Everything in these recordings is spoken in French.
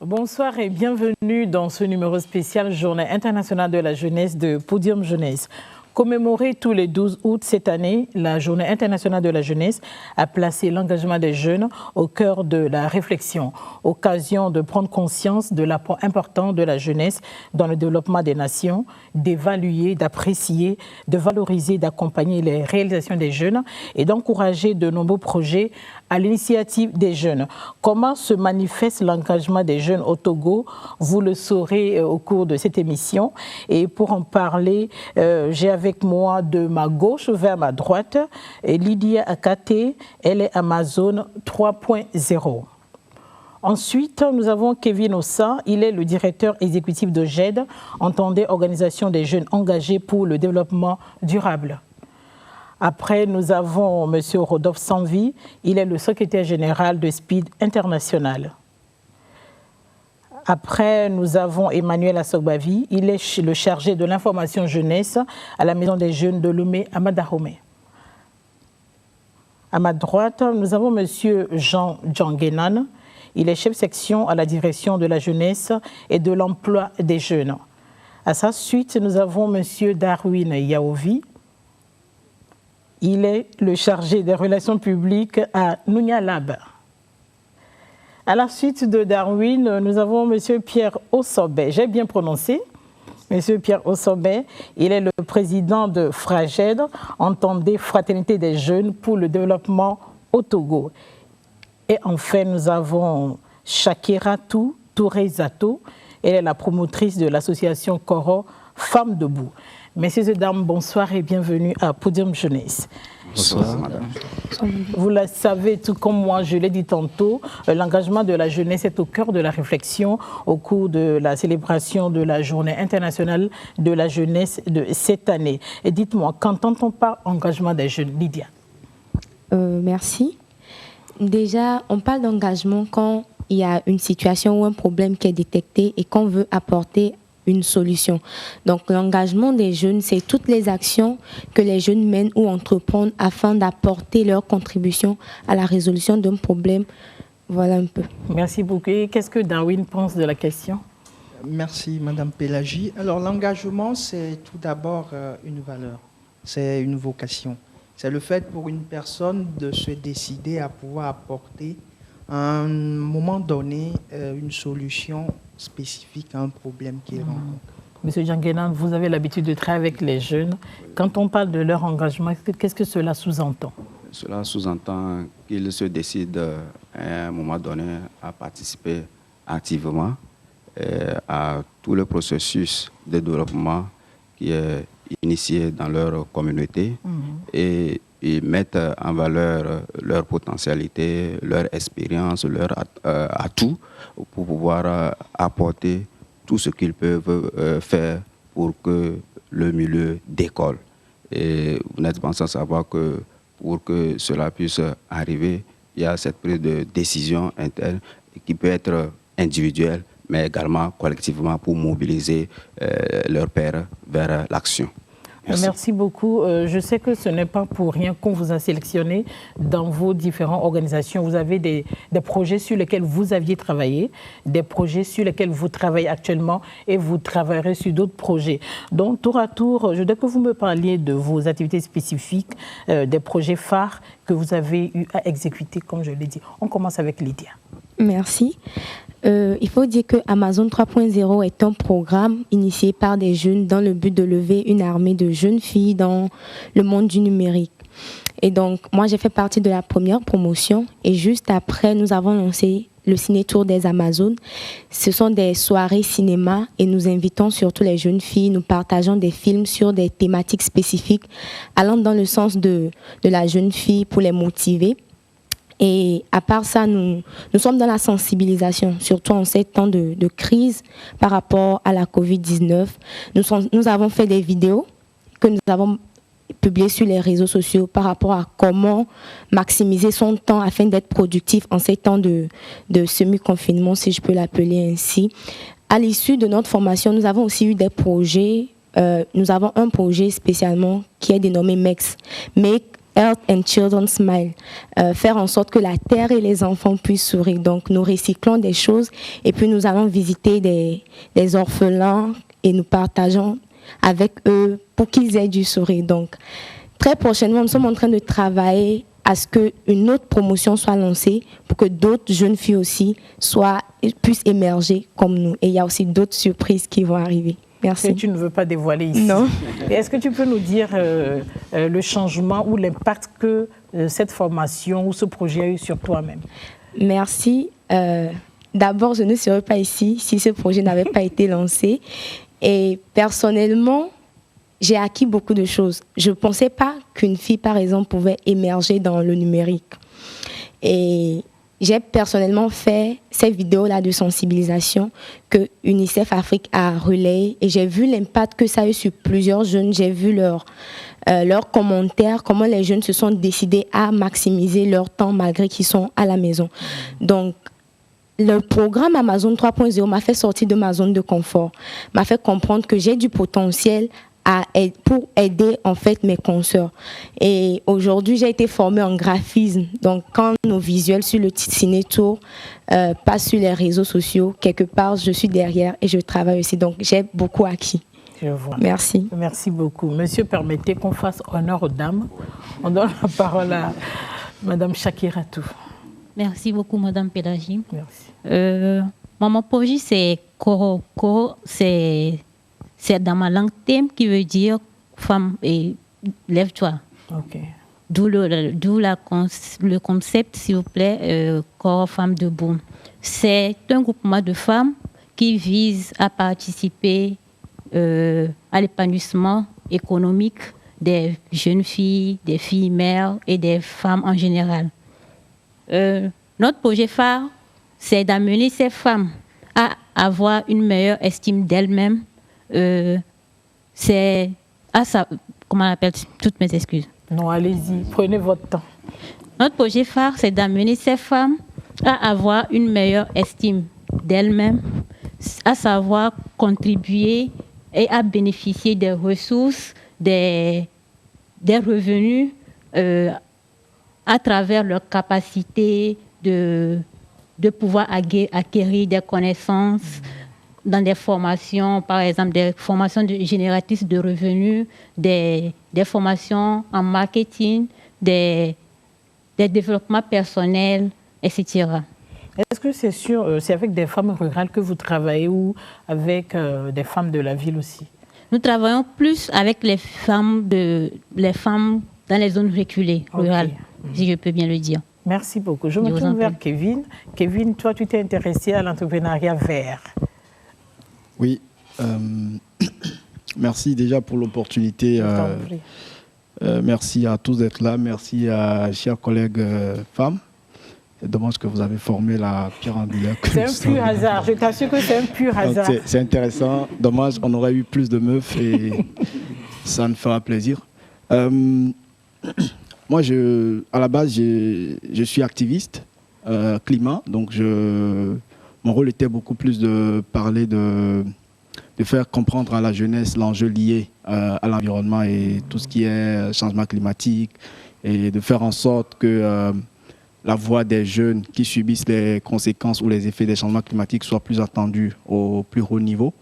Bonsoir et bienvenue dans ce numéro spécial Journée internationale de la jeunesse de Podium Jeunesse. Commémorée tous les 12 août cette année, la Journée internationale de la jeunesse a placé l'engagement des jeunes au cœur de la réflexion, occasion de prendre conscience de l'apport important de la jeunesse dans le développement des nations, d'évaluer, d'apprécier, de valoriser, d'accompagner les réalisations des jeunes et d'encourager de nombreux projets à l'initiative des jeunes. Comment se manifeste l'engagement des jeunes au Togo? Vous le saurez au cours de cette émission. Et pour en parler, j'ai avec moi de ma gauche vers ma droite Lydia Akate, elle est Amazon 3.0. Ensuite, nous avons Kevin Ossa, il est le directeur exécutif de GED, entendez Organisation des jeunes engagés pour le développement durable. Après, nous avons M. Rodolphe Sanvi, il est le secrétaire général de Speed International. Après, nous avons Emmanuel Assogbavi, il est le chargé de l'information jeunesse à la Maison des jeunes de Lomé à Madahome. À ma droite, nous avons M. Jean Djangenan, il est chef section à la direction de la jeunesse et de l'emploi des jeunes. À sa suite, nous avons M. Darwin Yaovi, il est le chargé des relations publiques à Nounia Lab. À la suite de Darwin, nous avons M. Pierre Ossobet. J'ai bien prononcé. M. Pierre Ossobet, il est le président de FRAGED, entendez Fraternité des jeunes pour le développement au Togo. Et enfin, nous avons Shakira Touré Zato. Elle est la promotrice de l'association Coro Femmes Debout. Messieurs et dames, bonsoir et bienvenue à Podium Jeunesse. Bonsoir, madame. Vous le savez, tout comme moi, je l'ai dit tantôt, l'engagement de la jeunesse est au cœur de la réflexion au cours de la célébration de la Journée internationale de la jeunesse de cette année. Et dites-moi, qu'entend-on par engagement des jeunes, Lydia? Merci. Déjà, on parle d'engagement quand il y a une situation ou un problème qui est détecté et qu'on veut apporter une solution. Donc l'engagement des jeunes, c'est toutes les actions que les jeunes mènent ou entreprennent afin d'apporter leur contribution à la résolution d'un problème. Voilà un peu. Merci beaucoup. Et qu'est-ce que Darwin pense de la question? Merci Madame Pélagie. Alors l'engagement, c'est tout d'abord une valeur, c'est une vocation. C'est le fait pour une personne de se décider à pouvoir apporter à un moment donné une solution spécifique à un problème qu'il rencontre. Monsieur Djangenan, vous avez l'habitude de travailler avec les jeunes. Quand on parle de leur engagement, qu'est-ce que cela sous-entend? Cela sous-entend qu'ils se décident à un moment donné à participer activement à tout le processus de développement qui est initié dans leur communauté et ils mettent en valeur leur potentialité, leur expérience, leur atout pour pouvoir apporter tout ce qu'ils peuvent faire pour que le milieu décolle. Et vous n'êtes pas sans savoir que pour que cela puisse arriver, il y a cette prise de décision interne qui peut être individuelle, mais également collectivement pour mobiliser leurs pairs vers l'action. Merci beaucoup. Je sais que ce n'est pas pour rien qu'on vous a sélectionné dans vos différentes organisations. Vous avez des projets sur lesquels vous aviez travaillé, des projets sur lesquels vous travaillez actuellement et vous travaillerez sur d'autres projets. Donc, tour à tour, je voudrais que vous me parliez de vos activités spécifiques, des projets phares que vous avez eu à exécuter, comme je l'ai dit. On commence avec Lydia. Merci. Il faut dire que Amazon 3.0 est un programme initié par des jeunes dans le but de lever une armée de jeunes filles dans le monde du numérique. Et donc, moi, j'ai fait partie de la première promotion et juste après, nous avons lancé le Ciné-Tour des Amazones. Ce sont des soirées cinéma et nous invitons surtout les jeunes filles. Nous partageons des films sur des thématiques spécifiques allant dans le sens de la jeune fille pour les motiver. Et à part ça, nous sommes dans la sensibilisation, surtout en ces temps de crise par rapport à la Covid-19. Nous avons fait des vidéos que nous avons publiées sur les réseaux sociaux par rapport à comment maximiser son temps afin d'être productif en ces temps de semi-confinement, si je peux l'appeler ainsi. À l'issue de notre formation, nous avons aussi eu des projets. Nous avons un projet spécialement qui est dénommé MEX. Earth and Children Smile, faire en sorte que la terre et les enfants puissent sourire. Donc nous recyclons des choses et puis nous allons visiter des orphelins et nous partageons avec eux pour qu'ils aient du sourire. Donc très prochainement, nous sommes en train de travailler à ce qu'une autre promotion soit lancée pour que d'autres jeunes filles aussi puissent émerger comme nous. Et il y a aussi d'autres surprises qui vont arriver. Merci. Que tu ne veux pas dévoiler ici. Non. Est-ce que tu peux nous dire le changement ou l'impact que cette formation ou ce projet a eu sur toi-même? Merci. D'abord, je ne serais pas ici si ce projet n'avait pas été lancé. Et personnellement, j'ai acquis beaucoup de choses. Je ne pensais pas qu'une fille, par exemple, pouvait émerger dans le numérique. Et j'ai personnellement fait ces vidéos-là de sensibilisation que UNICEF Afrique a relayées. Et j'ai vu l'impact que ça a eu sur plusieurs jeunes. J'ai vu leurs commentaires, comment les jeunes se sont décidés à maximiser leur temps malgré qu'ils sont à la maison. Donc, le programme Amazon 3.0 m'a fait sortir de ma zone de confort, m'a fait comprendre que j'ai du potentiel pour aider en fait mes consoeurs. Et aujourd'hui, j'ai été formée en graphisme. Donc, quand nos visuels sur le Ciné-Tour passent sur les réseaux sociaux, quelque part, je suis derrière et je travaille aussi. Donc, j'ai beaucoup acquis. Je vois. Merci. Merci beaucoup. Monsieur, permettez qu'on fasse honneur aux dames. On donne la parole à Madame Shakiratou. Merci beaucoup, Madame Pélagie. Merci. Mon projet, c'est Koro. Koro, c'est dans ma langue thème qui veut dire femme et lève-toi. Ok. D'où le concept, s'il vous plaît, Koro Femmes debout. C'est un groupement de femmes qui vise à participer à l'épanouissement économique des jeunes filles, des filles mères et des femmes en général. Notre projet phare, c'est d'amener ces femmes à avoir une meilleure estime d'elles-mêmes. C'est à ça, comment on appelle, toutes mes excuses. Non, allez-y, prenez votre temps. Notre projet phare, c'est d'amener ces femmes à avoir une meilleure estime d'elles-mêmes, à savoir contribuer et à bénéficier des ressources, des revenus à travers leur capacité de pouvoir acquérir des connaissances dans des formations, par exemple des formations génératrices de revenus, des formations en marketing, des développements personnels, etc. Est-ce que c'est avec des femmes rurales que vous travaillez ou avec des femmes de la ville aussi? Nous travaillons plus avec les femmes dans les zones reculées, rurales, si je peux bien le dire. Merci beaucoup. Je me tourne vers Kevin. Kevin, toi, tu t'es intéressé à l'entrepreneuriat vert. Oui. Merci déjà pour l'opportunité. Merci à tous d'être là. Merci à chers collègues femmes. C'est dommage que vous avez formé la pierre angulaire. C'est un pur hasard. Je t'assure que c'est un pur hasard. C'est intéressant. Dommage, on aurait eu plus de meufs et ça me fera plaisir. Moi, à la base, je suis activiste climat. Donc, mon rôle était beaucoup plus de parler de faire comprendre à la jeunesse l'enjeu lié à l'environnement et tout ce qui est changement climatique et de faire en sorte que la voix des jeunes qui subissent les conséquences ou les effets des changements climatiques soit plus entendue au plus haut niveau.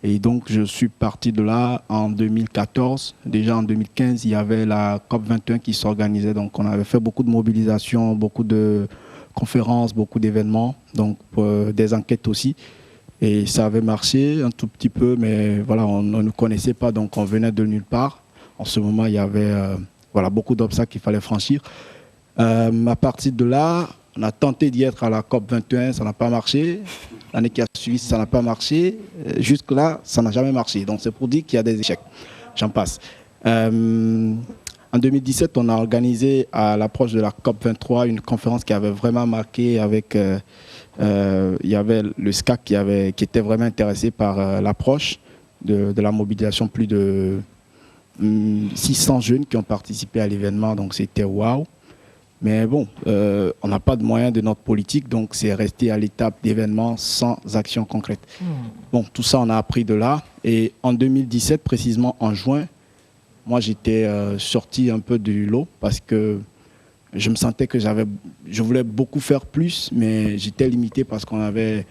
Et donc, je suis parti de là en 2014. Déjà en 2015, il y avait la COP21 qui s'organisait. Donc, on avait fait beaucoup de mobilisations, beaucoup de conférences, beaucoup d'événements, donc des enquêtes aussi. Et ça avait marché un tout petit peu, mais voilà, on ne nous connaissait pas, donc on venait de nulle part. En ce moment, il y avait beaucoup d'obstacles qu'il fallait franchir. À partir de là, on a tenté d'y être à la COP21, ça n'a pas marché. L'année qui a suivi, ça n'a pas marché. Jusque-là, ça n'a jamais marché. Donc c'est pour dire qu'il y a des échecs. J'en passe. En 2017, on a organisé à l'approche de la COP23 une conférence qui avait vraiment marqué avec... il y avait le SCAC qui était vraiment intéressé par l'approche de la mobilisation. Plus de 600 jeunes qui ont participé à l'événement, donc c'était waouh. Mais bon, on n'a pas de moyens de notre politique, donc c'est resté à l'étape d'événements sans action concrète. Bon, tout ça, on a appris de là. Et en 2017, précisément en juin, moi j'étais sorti un peu du lot parce que je me sentais que je voulais beaucoup faire plus, mais j'étais limité parce qu'on avait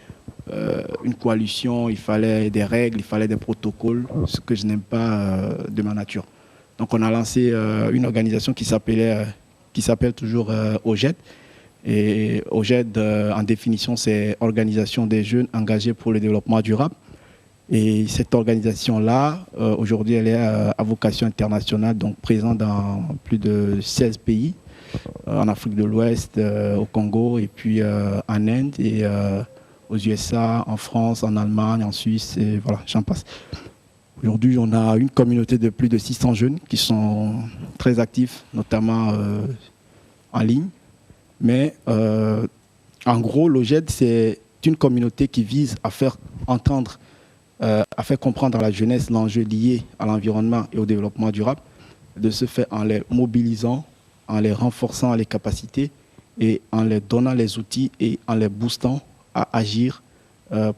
une coalition, il fallait des règles, il fallait des protocoles, ce que je n'aime pas de ma nature. Donc on a lancé une organisation qui s'appelle toujours OGED. Et OGED, en définition, c'est Organisation des jeunes engagés pour le développement durable. Et cette organisation-là, aujourd'hui, elle est à vocation internationale, donc présente dans plus de 16 pays, en Afrique de l'Ouest, au Congo, et puis en Inde, et aux USA, en France, en Allemagne, en Suisse, et voilà, j'en passe. Aujourd'hui, on a une communauté de plus de 600 jeunes qui sont très actifs, notamment en ligne. Mais en gros, l'OGED, c'est une communauté qui vise à faire entendre, à faire comprendre à la jeunesse l'enjeu lié à l'environnement et au développement durable, de ce fait en les mobilisant, en les renforçant les capacités et en les donnant les outils et en les boostant à agir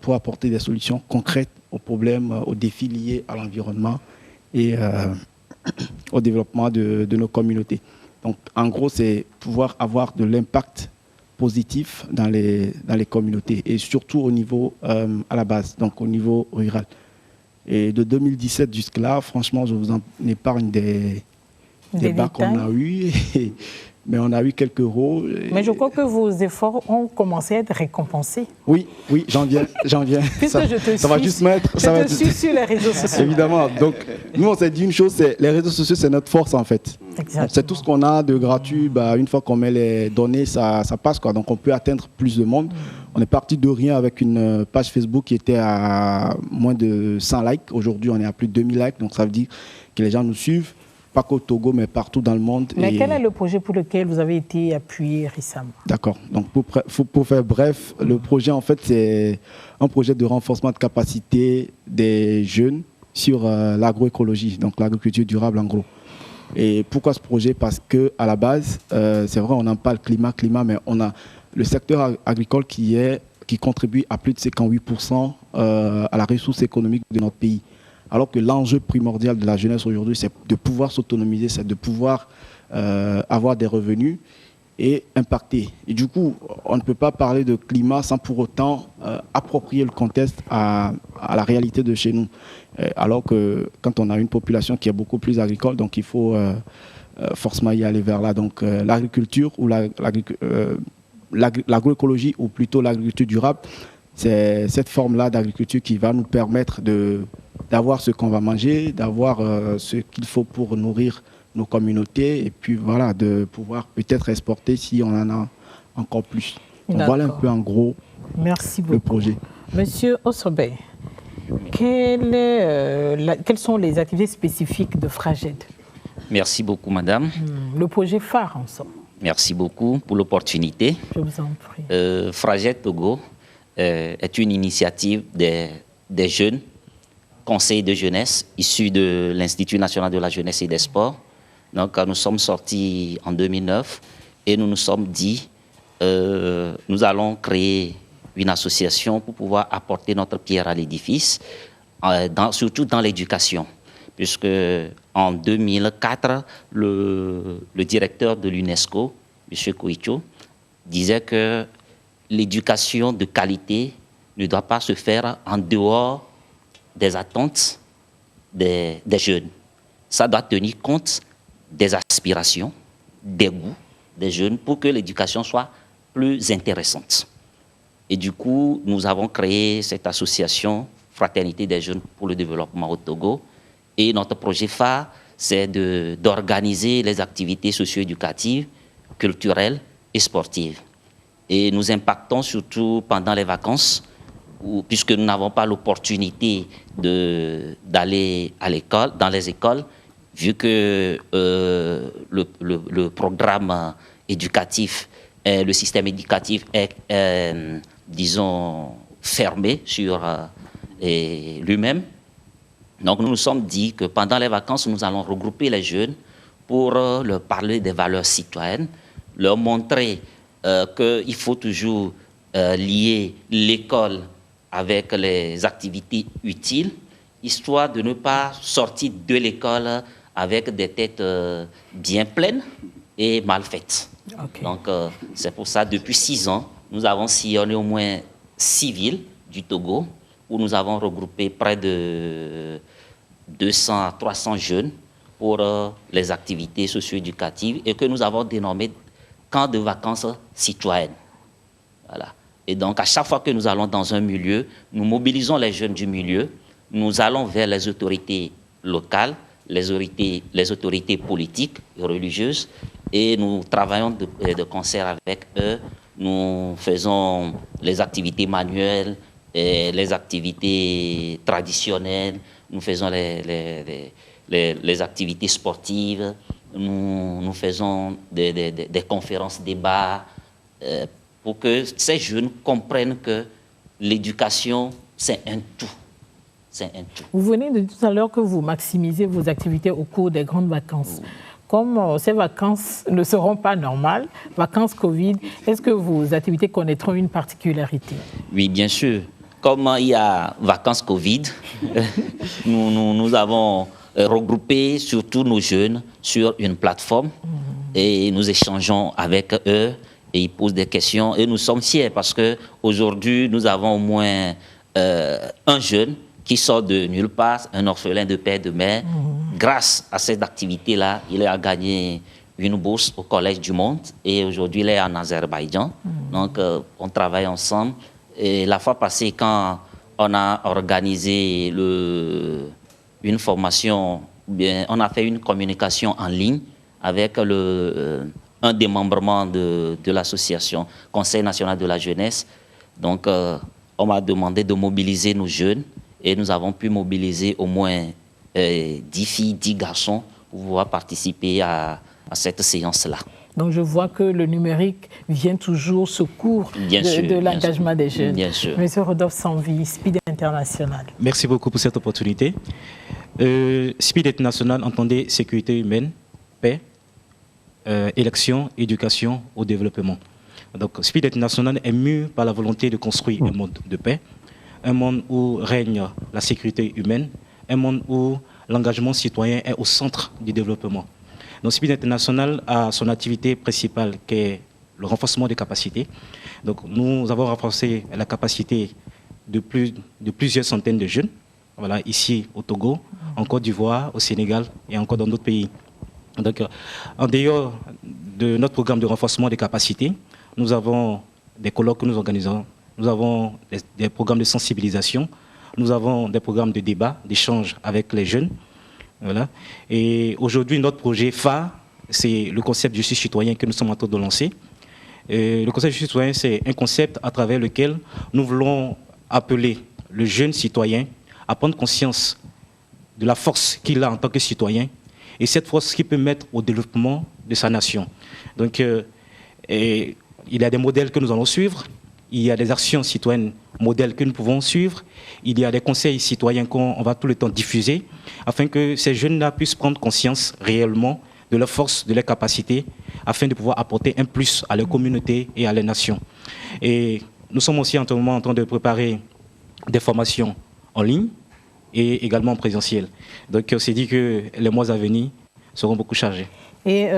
pour apporter des solutions concrètes aux problèmes, aux défis liés à l'environnement et au développement de nos communautés. Donc, en gros, c'est pouvoir avoir de l'impact positif dans les communautés et surtout au niveau à la base, donc au niveau rural. Et de 2017 jusque-là, franchement, je vous en épargne des débats qu'on a eus, mais on a eu quelques rôles. Mais je crois que vos efforts ont commencé à être récompensés. Oui, j'en viens. Puisque ça va juste mettre. Je te suis sur les réseaux sociaux. Évidemment. Donc, nous, on s'est dit une chose, c'est les réseaux sociaux, c'est notre force en fait. C'est tout ce qu'on a de gratuit. Une fois qu'on met les données, ça passe, quoi. Donc, on peut atteindre plus de monde. On est parti de rien avec une page Facebook qui était à moins de 100 likes. Aujourd'hui, on est à plus de 2000 likes. Donc, ça veut dire que les gens nous suivent. Pas qu'au Togo, mais partout dans le monde. Mais quel est le projet pour lequel vous avez été appuyé récemment? D'accord. Donc, pour faire bref, le projet, en fait, c'est un projet de renforcement de capacité des jeunes sur l'agroécologie, donc l'agriculture durable en gros. Et pourquoi ce projet? Parce qu'à la base, c'est vrai, on en parle climat, mais on a le secteur agricole qui contribue à plus de 58% à la ressource économique de notre pays. Alors que l'enjeu primordial de la jeunesse aujourd'hui, c'est de pouvoir s'autonomiser, c'est de pouvoir avoir des revenus et impacter. Et du coup, on ne peut pas parler de climat sans pour autant approprier le contexte à la réalité de chez nous. Alors que quand on a une population qui est beaucoup plus agricole, donc il faut forcément y aller vers là. Donc l'agriculture ou l'agroécologie, ou plutôt l'agriculture durable, c'est cette forme-là d'agriculture qui va nous permettre d'avoir ce qu'on va manger, d'avoir ce qu'il faut pour nourrir nos communautés et puis voilà, de pouvoir peut-être exporter si on en a encore plus. Donc voilà un peu en gros. Merci beaucoup. Le projet. Monsieur Ossobey, quelles sont les activités spécifiques de FRAGED? Merci beaucoup, madame. Le projet phare en somme. Merci beaucoup pour l'opportunité. Je vous en prie. FRAGED Togo est une initiative des jeunes, conseil de jeunesse, issu de l'Institut national de la jeunesse et des sports. Donc, nous sommes sortis en 2009 et nous nous sommes dit, nous allons créer une association pour pouvoir apporter notre pierre à l'édifice, surtout dans l'éducation. Puisque en 2004, le directeur de l'UNESCO, M. Koicho, disait que l'éducation de qualité ne doit pas se faire en dehors des attentes des jeunes. Ça doit tenir compte des aspirations, des goûts des jeunes pour que l'éducation soit plus intéressante. Et du coup, nous avons créé cette association Fraternité des jeunes pour le développement au Togo. Et notre projet phare, c'est d'organiser les activités socio-éducatives, culturelles et sportives. Et nous impactons surtout pendant les vacances, puisque nous n'avons pas l'opportunité d'aller à l'école, dans les écoles, vu que le programme éducatif, le système éducatif est, disons, fermé sur lui-même. Donc nous nous sommes dit que pendant les vacances, nous allons regrouper les jeunes pour leur parler des valeurs citoyennes, leur montrer qu'il faut toujours lier l'école avec les activités utiles, histoire de ne pas sortir de l'école avec des têtes bien pleines et mal faites. Okay. Donc, c'est pour ça, depuis 6 ans, nous avons sillonné au moins 6 villes du Togo, où nous avons regroupé près de 200 à 300 jeunes pour les activités socio-éducatives et que nous avons dénommé camp de vacances citoyennes. Voilà. Et donc, à chaque fois que nous allons dans un milieu, nous mobilisons les jeunes du milieu, nous allons vers les autorités locales, les autorités politiques et religieuses, et nous travaillons de concert avec eux. Nous faisons les activités manuelles, et les activités traditionnelles, nous faisons les activités sportives, nous faisons des conférences, débats, pour que ces jeunes comprennent que l'éducation, c'est un tout. C'est un tout. Vous venez de dire tout à l'heure que vous maximisez vos activités au cours des grandes vacances. Oui. Comme ces vacances ne seront pas normales, vacances Covid, est-ce que vos activités connaîtront une particularité? Oui, bien sûr. Comme il y a vacances Covid, nous avons regroupé surtout nos jeunes sur une plateforme et nous échangeons avec eux et ils posent des questions et nous sommes fiers parce qu'aujourd'hui, nous avons au moins un jeune qui sort de nulle part, un orphelin de père et de mère. Grâce à cette activité-là, il a gagné une bourse au Collège du Monde et aujourd'hui, il est en Azerbaïdjan. Donc, on travaille ensemble. Et la fois passée, quand on a organisé une formation, bien, on a fait une communication en ligne avec un démembrement de l'association Conseil national de la jeunesse. Donc, on m'a demandé de mobiliser nos jeunes et nous avons pu mobiliser au moins 10 filles, 10 garçons pour pouvoir participer à cette séance-là. Donc je vois que le numérique vient toujours au secours de l'engagement des jeunes. Bien sûr. Monsieur Rodolphe Sanvi, SPID International. Merci beaucoup pour cette opportunité. SPID International entendait sécurité humaine, paix, élection, éducation au développement. Donc SPID International est mu par la volonté de construire un monde de paix, un monde où règne la sécurité humaine, un monde où l'engagement citoyen est au centre du développement. Donc SPID International a son activité principale qui est le renforcement des capacités. Donc nous avons renforcé la capacité de plusieurs centaines de jeunes, voilà, ici au Togo, en Côte d'Ivoire, au Sénégal et encore dans d'autres pays. Donc en dehors de notre programme de renforcement des capacités, nous avons des colloques que nous organisons, nous avons des programmes de sensibilisation, nous avons des programmes de débat, d'échange avec les jeunes. Voilà. Et aujourd'hui, notre projet phare, c'est le concept justice citoyen que nous sommes en train de lancer. Et le concept justice citoyen, c'est un concept à travers lequel nous voulons appeler le jeune citoyen à prendre conscience de la force qu'il a en tant que citoyen et cette force qu'il peut mettre au développement de sa nation. Donc, il y a des modèles que nous allons suivre. Il y a des actions citoyennes modèles que nous pouvons suivre. Il y a des conseils citoyens qu'on va tout le temps diffuser afin que ces jeunes-là puissent prendre conscience réellement de leur force, de leurs capacités, afin de pouvoir apporter un plus à leur communauté et à leur nation. Et nous sommes aussi en ce moment en train de préparer des formations en ligne et également en présentiel. Donc on s'est dit que les mois à venir seront beaucoup chargés. Et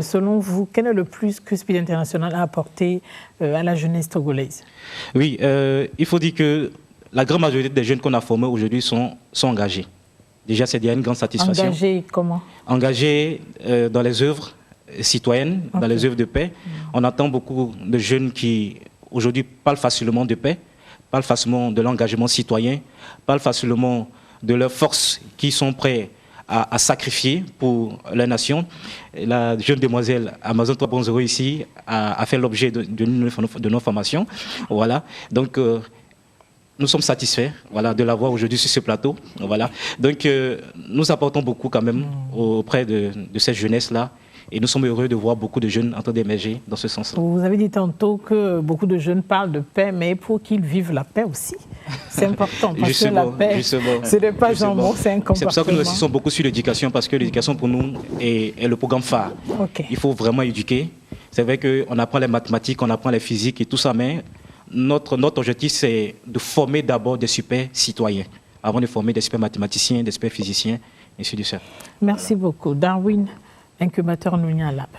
selon vous, quel est le plus que SPID International a apporté à la jeunesse togolaise? Oui, il faut dire que la grande majorité des jeunes qu'on a formés aujourd'hui sont engagés. Déjà, c'est une grande satisfaction. Engagés comment? Engagés dans les œuvres citoyennes, dans les œuvres de paix. On attend beaucoup de jeunes qui, aujourd'hui, parlent facilement de paix, parlent facilement de l'engagement citoyen, parlent facilement de leurs forces qui sont prêts à sacrifier pour la nation. La jeune demoiselle Amazon 3.0 ici a fait l'objet de nos formations. Voilà. Donc, nous sommes satisfaits, voilà, de l'avoir aujourd'hui sur ce plateau. Voilà. Donc, nous apportons beaucoup quand même auprès de cette jeunesse-là. Et nous sommes heureux de voir beaucoup de jeunes en train d'émerger dans ce sens-là. Vous avez dit tantôt que beaucoup de jeunes parlent de paix, mais pour qu'ils vivent la paix aussi. C'est important, parce que la paix, ce n'est pas un mot, c'est un comportement. C'est pour ça que nous insistons beaucoup sur l'éducation, parce que l'éducation pour nous est le programme phare. Okay. Il faut vraiment éduquer. C'est vrai qu'on apprend les mathématiques, on apprend les physiques et tout ça, mais notre objectif, c'est de former d'abord des super citoyens, avant de former des super mathématiciens, des super physiciens, ainsi de suite. Merci beaucoup. Darwin, incubateur Nounia Lab.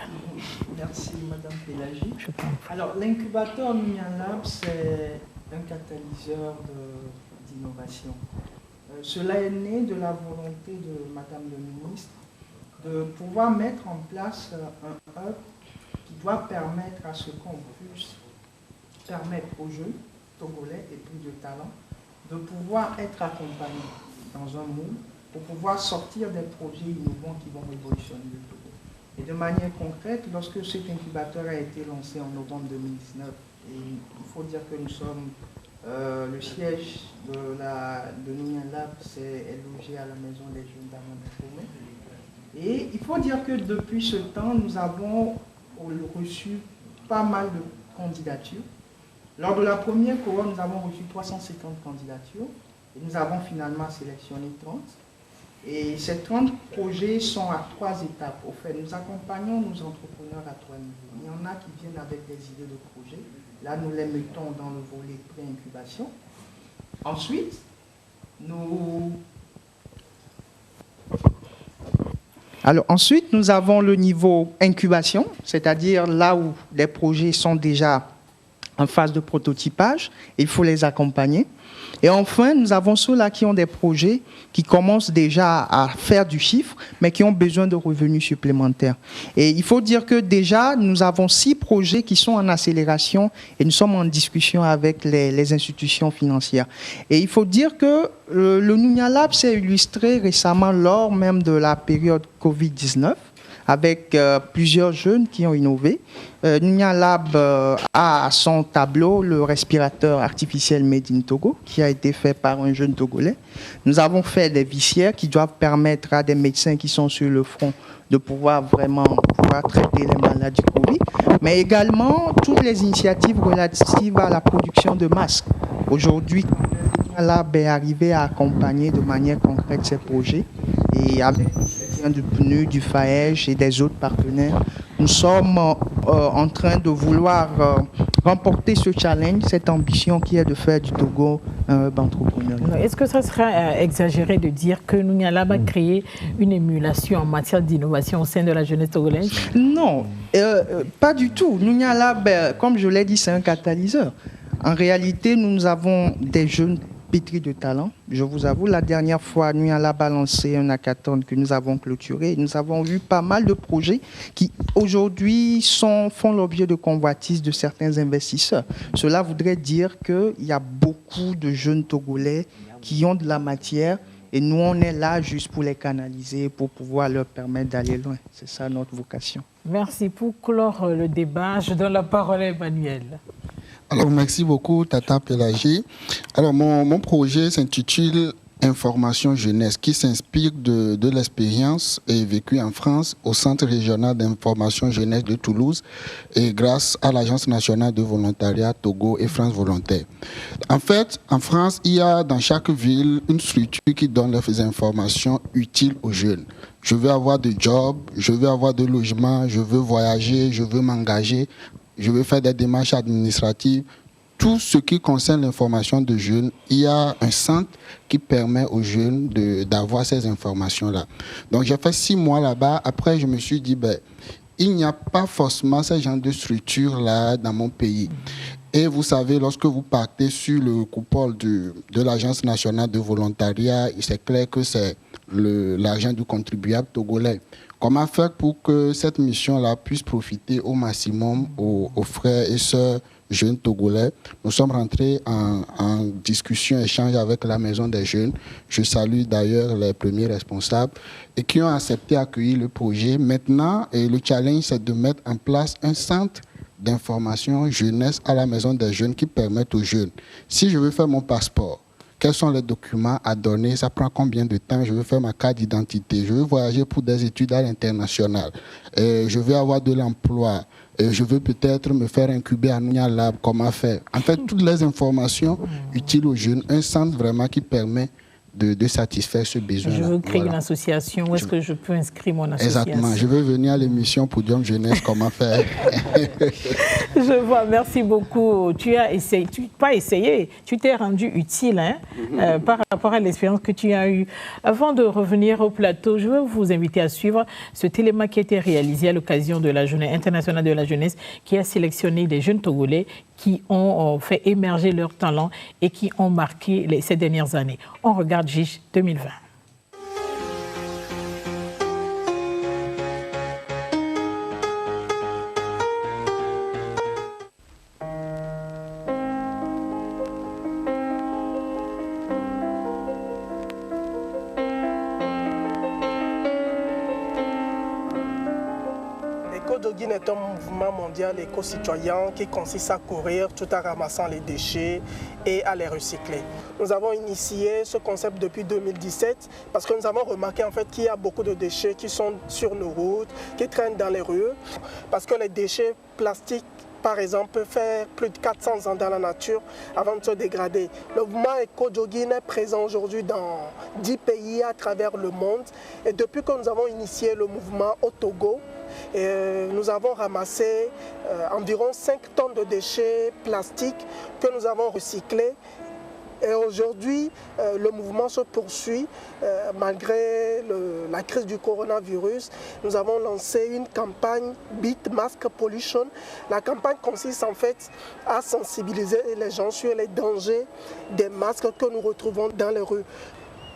Merci, Madame Pélagie. Je t'en prie. Alors, l'incubateur Nounia Lab, c'est un catalyseur d'innovation. Cela est né de la volonté de Madame le ministre de pouvoir mettre en place un hub qui doit permettre à ce qu'on puisse permettre aux jeunes togolais et plus de talent de pouvoir être accompagnés dans un moule pour pouvoir sortir des projets innovants qui vont révolutionner le Togo. Et de manière concrète, lorsque cet incubateur a été lancé en novembre 2019, et il faut dire que nous sommes, le siège de Nounia Lab est logé à la Maison des Jeunes d'Amon. Et il faut dire que depuis ce temps, nous avons reçu pas mal de candidatures. Lors de la première cohorte, nous avons reçu 350 candidatures et nous avons finalement sélectionné 30. Et ces 30 projets sont à 3 étapes. Au fait, nous accompagnons nos entrepreneurs à 3 niveaux. Il y en a qui viennent avec des idées de projets. Là, nous les mettons dans le volet pré-incubation. Ensuite, nous avons le niveau incubation, c'est-à-dire là où les projets sont déjà en phase de prototypage, il faut les accompagner. Et enfin, nous avons ceux-là qui ont des projets qui commencent déjà à faire du chiffre, mais qui ont besoin de revenus supplémentaires. Et il faut dire que déjà, nous avons 6 projets qui sont en accélération et nous sommes en discussion avec les institutions financières. Et il faut dire que le Nounia Lab s'est illustré récemment lors même de la période Covid-19, avec plusieurs jeunes qui ont innové. Nounia Lab a à son tableau le respirateur artificiel Made in Togo, qui a été fait par un jeune Togolais. Nous avons fait des visières qui doivent permettre à des médecins qui sont sur le front de pouvoir traiter les maladies Covid, mais également toutes les initiatives relatives à la production de masques. Aujourd'hui, Nounia Lab est arrivé à accompagner de manière concrète ces projets et avec du PNU, du FAEJ et des autres partenaires, nous sommes en train de vouloir remporter ce challenge, cette ambition qui est de faire du Togo un hub entrepreneurial. Est-ce que ça serait exagéré de dire que Nounia Lab a créé une émulation en matière d'innovation au sein de la jeunesse togolaise? Non, pas du tout. Nounia Lab, comme je l'ai dit, c'est un catalyseur. En réalité, nous avons des jeunes pétri de talent. Je vous avoue, la dernière fois, Nounia Lab a lancé un hackathon que nous avons clôturé. Nous avons vu pas mal de projets qui, aujourd'hui, font l'objet de convoitises de certains investisseurs. Cela voudrait dire qu'il y a beaucoup de jeunes Togolais qui ont de la matière et nous, on est là juste pour les canaliser, pour pouvoir leur permettre d'aller loin. C'est ça notre vocation. Merci. Pour clore le débat, je donne la parole à Emmanuel. Alors, merci beaucoup, Tata Pélagie. Alors, mon projet s'intitule Information Jeunesse, qui s'inspire de l'expérience vécue en France au Centre régional d'information jeunesse de Toulouse et grâce à l'Agence nationale de volontariat Togo et France Volontaire. En fait, en France, il y a dans chaque ville une structure qui donne les informations utiles aux jeunes. Je veux avoir de job, je veux avoir de logement, je veux voyager, je veux m'engager, je veux faire des démarches administratives. Tout ce qui concerne l'information de jeunes, il y a un centre qui permet aux jeunes d'avoir ces informations-là. Donc j'ai fait 6 mois là-bas. Après, je me suis dit, il n'y a pas forcément ce genre de structure-là dans mon pays. Et vous savez, lorsque vous partez sur le coupole de l'Agence nationale de volontariat, c'est clair que c'est l'argent du contribuable togolais. Comment faire pour que cette mission-là puisse profiter au maximum aux frères et sœurs jeunes togolais? Nous sommes rentrés en discussion, échange avec la Maison des Jeunes. Je salue d'ailleurs les premiers responsables et qui ont accepté d'accueillir le projet. Maintenant, le challenge, c'est de mettre en place un centre d'information jeunesse à la Maison des Jeunes qui permettent aux jeunes. Si je veux faire mon passeport, quels sont les documents à donner? Ça prend combien de temps? Je veux faire ma carte d'identité. Je veux voyager pour des études à l'international. Je veux avoir de l'emploi. Je veux peut-être me faire incuber à Nounia Lab. Comment faire? En fait, toutes les informations utiles aux jeunes. Un centre vraiment qui permet de satisfaire ce besoin. Je veux créer une association. Où est-ce que je peux inscrire mon association? Exactement. Je veux venir à l'émission Podium Jeunesse. Comment faire? Je vois. Merci beaucoup. Tu as essayé, tu t'es rendu utile par rapport à l'expérience que tu as eue. Avant de revenir au plateau, je veux vous inviter à suivre ce téléma qui a été réalisé à l'occasion de la Journée internationale de la jeunesse, qui a sélectionné des jeunes Togolais qui ont fait émerger leur talent et qui ont marqué ces dernières années. On regarde JIJ 2020. L'éco-jogging est un mouvement mondial éco-citoyen qui consiste à courir tout en ramassant les déchets et à les recycler. Nous avons initié ce concept depuis 2017 parce que nous avons remarqué en fait qu'il y a beaucoup de déchets qui sont sur nos routes, qui traînent dans les rues, parce que les déchets plastiques par exemple, peuvent faire plus de 400 ans dans la nature avant de se dégrader. Le mouvement éco-jogging est présent aujourd'hui dans 10 pays à travers le monde. Et depuis que nous avons initié le mouvement au Togo, nous avons ramassé environ 5 tonnes de déchets plastiques que nous avons recyclés. Et aujourd'hui, le mouvement se poursuit malgré la crise du coronavirus. Nous avons lancé une campagne Beat Mask Pollution. La campagne consiste en fait à sensibiliser les gens sur les dangers des masques que nous retrouvons dans les rues.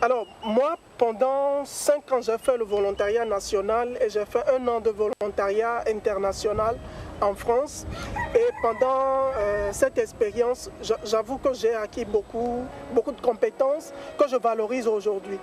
Alors moi, pendant 5 ans, j'ai fait le volontariat national et j'ai fait 1 an de volontariat international en France. Et pendant cette expérience, j'avoue que j'ai acquis beaucoup de compétences que je valorise aujourd'hui.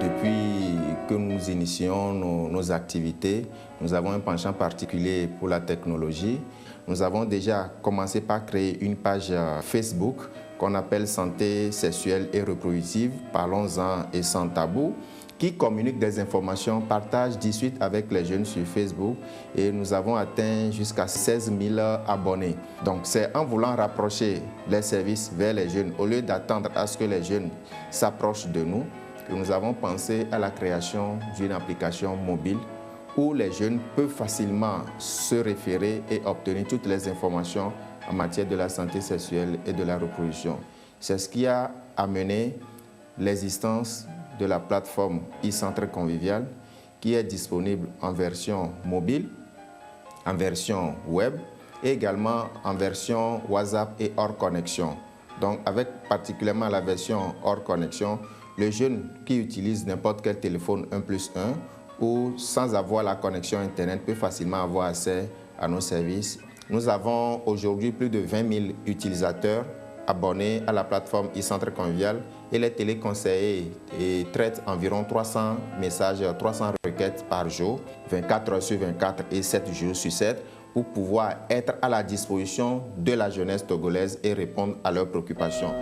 Depuis que nous initions nos activités, nous avons un penchant particulier pour la technologie. Nous avons déjà commencé par créer une page Facebook qu'on appelle Santé sexuelle et reproductive, parlons-en et sans tabou, qui communique des informations, partage de suite avec les jeunes sur Facebook et nous avons atteint jusqu'à 16 000 abonnés. Donc c'est en voulant rapprocher les services vers les jeunes, au lieu d'attendre à ce que les jeunes s'approchent de nous, que nous avons pensé à la création d'une application mobile où les jeunes peuvent facilement se référer et obtenir toutes les informations en matière de la santé sexuelle et de la reproduction. C'est ce qui a amené l'existence de la plateforme e-Centre Convivial qui est disponible en version mobile, en version web et également en version WhatsApp et hors connexion. Donc avec particulièrement la version hors connexion, le jeune qui utilise n'importe quel téléphone 1+1 ou sans avoir la connexion Internet peut facilement avoir accès à nos services. Nous avons aujourd'hui plus de 20 000 utilisateurs abonnés à la plateforme e-Centre Convivial et les téléconseillers traitent environ 300 messages, 300 requêtes par jour, 24 heures sur 24 et 7 jours sur 7 pour pouvoir être à la disposition de la jeunesse togolaise et répondre à leurs préoccupations.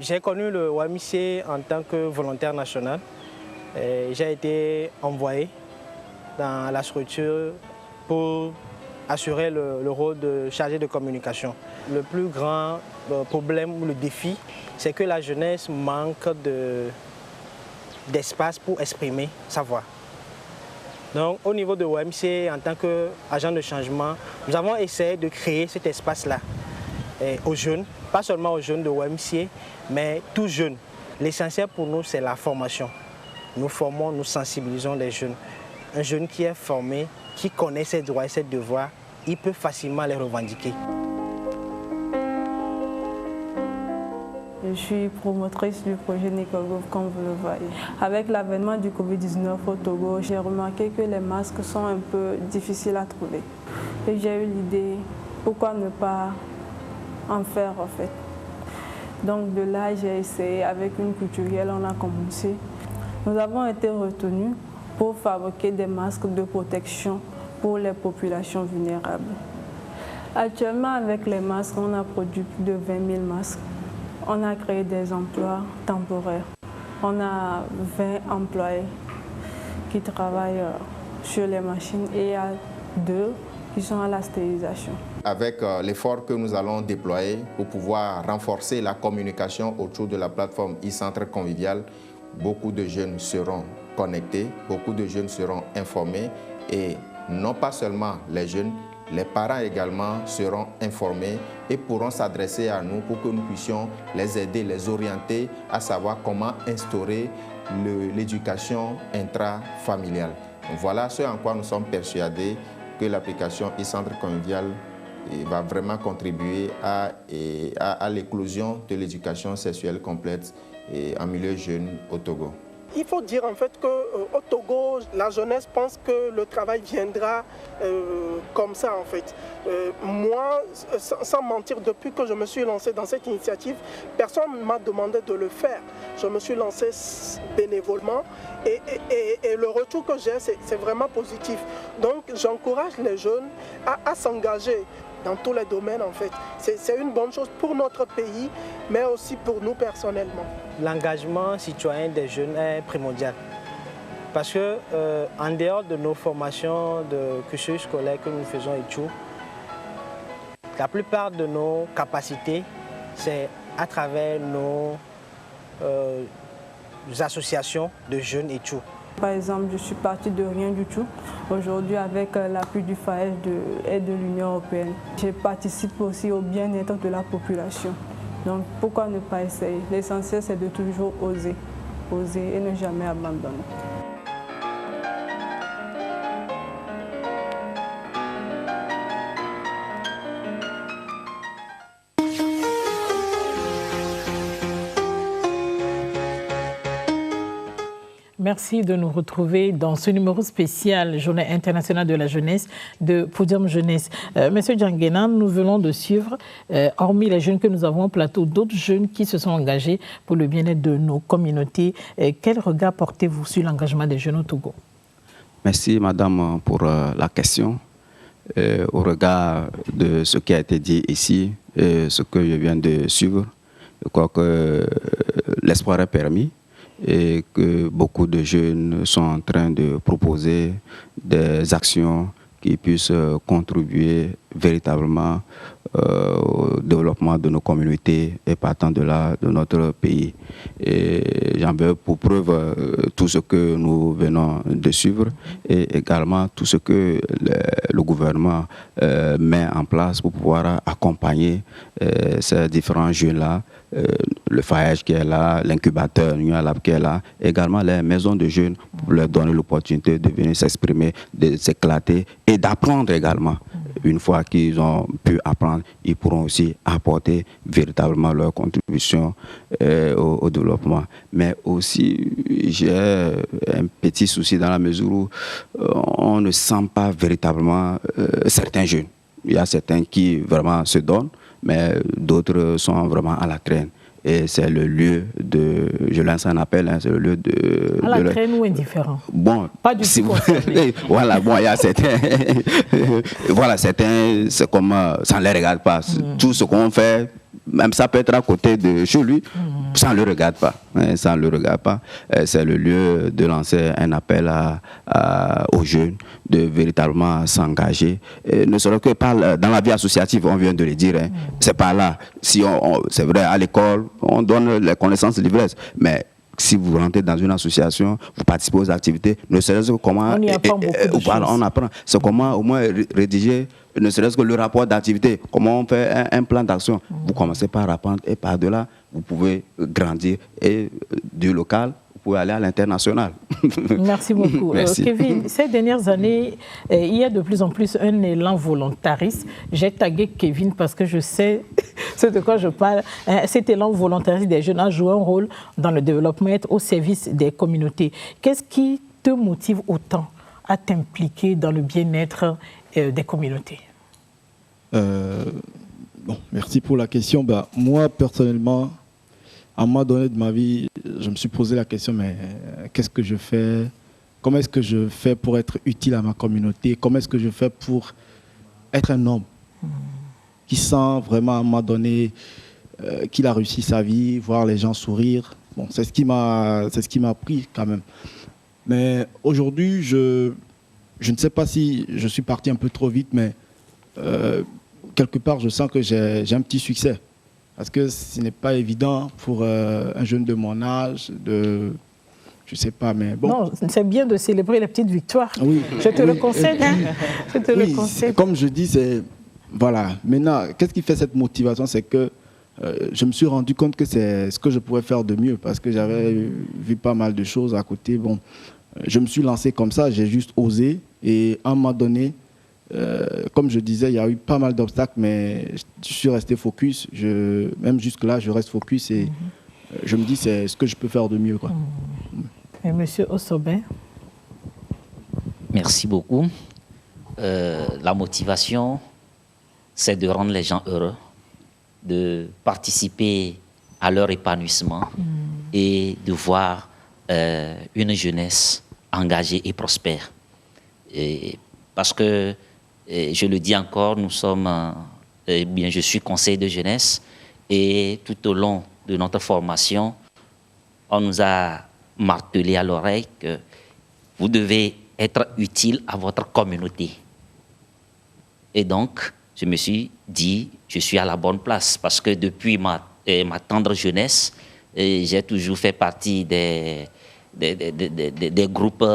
J'ai connu le YMCA en tant que volontaire national. J'ai été envoyé dans la structure pour assurer le rôle de chargé de communication. Le plus grand problème ou le défi, c'est que la jeunesse manque d'espace pour exprimer sa voix. Donc au niveau de YMCA, en tant qu'agent de changement, nous avons essayé de créer cet espace-là aux jeunes, pas seulement aux jeunes de YMCA, mais tous jeunes. L'essentiel pour nous, c'est la formation. Nous formons, nous sensibilisons les jeunes. Un jeune qui est formé, qui connaît ses droits et ses devoirs, il peut facilement les revendiquer. Je suis promotrice du projet Nicogov, comme vous le voyez. Avec l'avènement du Covid-19 au Togo, j'ai remarqué que les masques sont un peu difficiles à trouver. Et j'ai eu l'idée, pourquoi ne pas en faire en fait. Donc de là, j'ai essayé, avec une couturière, on a commencé. Nous avons été retenus pour fabriquer des masques de protection pour les populations vulnérables. Actuellement, avec les masques, on a produit plus de 20 000 masques. On a créé des emplois temporaires. On a 20 employés qui travaillent sur les machines et il y a 2 qui sont à la stérilisation. Avec l'effort que nous allons déployer pour pouvoir renforcer la communication autour de la plateforme e-centre convivial, beaucoup de jeunes seront connectés, beaucoup de jeunes seront informés et non pas seulement les jeunes, les parents également seront informés et pourront s'adresser à nous pour que nous puissions les aider, les orienter à savoir comment instaurer l'éducation intrafamiliale. Voilà ce en quoi nous sommes persuadés que l'application e-centre convivial va vraiment contribuer à l'éclosion de l'éducation sexuelle complète en milieu jeune au Togo. Il faut dire en fait qu'au Togo, la jeunesse pense que le travail viendra comme ça en fait. Moi, sans mentir, depuis que je me suis lancé dans cette initiative, personne ne m'a demandé de le faire. Je me suis lancé bénévolement et le retour que j'ai, c'est vraiment positif. Donc j'encourage les jeunes à s'engager dans tous les domaines en fait. C'est une bonne chose pour notre pays, mais aussi pour nous personnellement. L'engagement citoyen des jeunes est primordial. Parce que en dehors de nos formations de cursus scolaire que nous faisons et tout, la plupart de nos capacités, c'est à travers nos associations de jeunes et tout. Par exemple, je suis partie de rien du tout. Aujourd'hui, avec l'appui du FAES et de l'Union européenne, je participe aussi au bien-être de la population. Donc, pourquoi ne pas essayer? L'essentiel, c'est de toujours oser et ne jamais abandonner. Merci de nous retrouver dans ce numéro spécial Journée internationale de la jeunesse de Podium Jeunesse. Monsieur Djanguena, nous venons de suivre, hormis les jeunes que nous avons au plateau, d'autres jeunes qui se sont engagés pour le bien-être de nos communautés. Quel regard portez-vous sur l'engagement des jeunes au Togo? Merci madame pour la question. Au regard de ce qui a été dit ici et ce que je viens de suivre, je crois que l'espoir est permis et que beaucoup de jeunes sont en train de proposer des actions qui puissent contribuer véritablement au développement de nos communautés et partant de là, de notre pays. Et j'en veux pour preuve tout ce que nous venons de suivre et également tout ce que le gouvernement met en place pour pouvoir accompagner ces différents jeunes-là. Le FAES qui est là, l'incubateur qui est là, également les maisons de jeunes pour leur donner l'opportunité de venir s'exprimer, de s'éclater et d'apprendre également. Une fois qu'ils ont pu apprendre, ils pourront aussi apporter véritablement leur contribution au développement. Mais aussi, j'ai un petit souci dans la mesure où on ne sent pas véritablement certains jeunes. Il y a certains qui vraiment se donnent, mais d'autres sont vraiment à la traîne. Et c'est le lieu de... Je lance un appel, hein, c'est le lieu de... À la traîne ou indifférent? Bon, pas du si tout. Voilà, bon, il y a certains... voilà, certains, c'est comme... ça ne les regarde pas. Tout ce qu'on fait, même ça peut être à côté de chez lui, ça ne le regarde pas. Hein, ça ne le regarde pas. C'est le lieu de lancer un appel aux jeunes de véritablement s'engager. Ne serait que dans la vie associative, on vient de le dire. Hein, c'est pas là. Si c'est vrai, à l'école, on donne les connaissances de l'ivresse, mais si vous rentrez dans une association, vous participez aux activités, ne serait-ce que comment... On y apprend beaucoup de choses. On apprend. C'est comment au moins rédiger, ne serait-ce que le rapport d'activité, comment on fait un plan d'action. Vous commencez par apprendre et par-delà, vous pouvez grandir et du local, vous pouvez aller à l'international. Merci beaucoup. Merci. Kevin, ces dernières années, il y a de plus en plus un élan volontariste. J'ai tagué Kevin parce que je sais ce de quoi je parle. Cet élan volontariste des jeunes a joué un rôle dans le développement, être au service des communautés. Qu'est-ce qui te motive autant à t'impliquer dans le bien-être des communautés? Bon, merci pour la question. Moi, personnellement, à un moment donné de ma vie, je me suis posé la question, mais qu'est-ce que je fais? Comment est-ce que je fais pour être utile à ma communauté? Comment est-ce que je fais pour être un homme qui sent vraiment à un moment donné qu'il a réussi sa vie, voir les gens sourire? Bon, c'est ce qui m'a pris quand même. Mais aujourd'hui, je je ne sais pas si je suis parti un peu trop vite, mais quelque part, je sens que j'ai un petit succès. Parce que ce n'est pas évident pour un jeune de mon âge de... Je ne sais pas, mais bon. Non, c'est bien de célébrer les petites victoires. Oui. Je te le concède. Je te le concède. Comme je dis, c'est... Voilà. Maintenant, qu'est-ce qui fait cette motivation? C'est que je me suis rendu compte que c'est ce que je pourrais faire de mieux parce que j'avais vu pas mal de choses à côté. Bon, je me suis lancé comme ça, j'ai juste osé. Et à un moment donné, comme je disais, il y a eu pas mal d'obstacles, mais je suis resté focus. Même jusque-là, je reste focus et je me dis c'est ce que je peux faire de mieux, quoi. Et Monsieur Ossobin? Merci beaucoup. La motivation, c'est de rendre les gens heureux, de participer à leur épanouissement et de voir une jeunesse engagée et prospère. Parce que, je le dis encore, nous sommes, je suis conseiller de jeunesse et tout au long de notre formation, on nous a martelé à l'oreille que vous devez être utile à votre communauté. Et donc, je me suis dit, je suis à la bonne place parce que depuis ma tendre jeunesse, j'ai toujours fait partie des groupes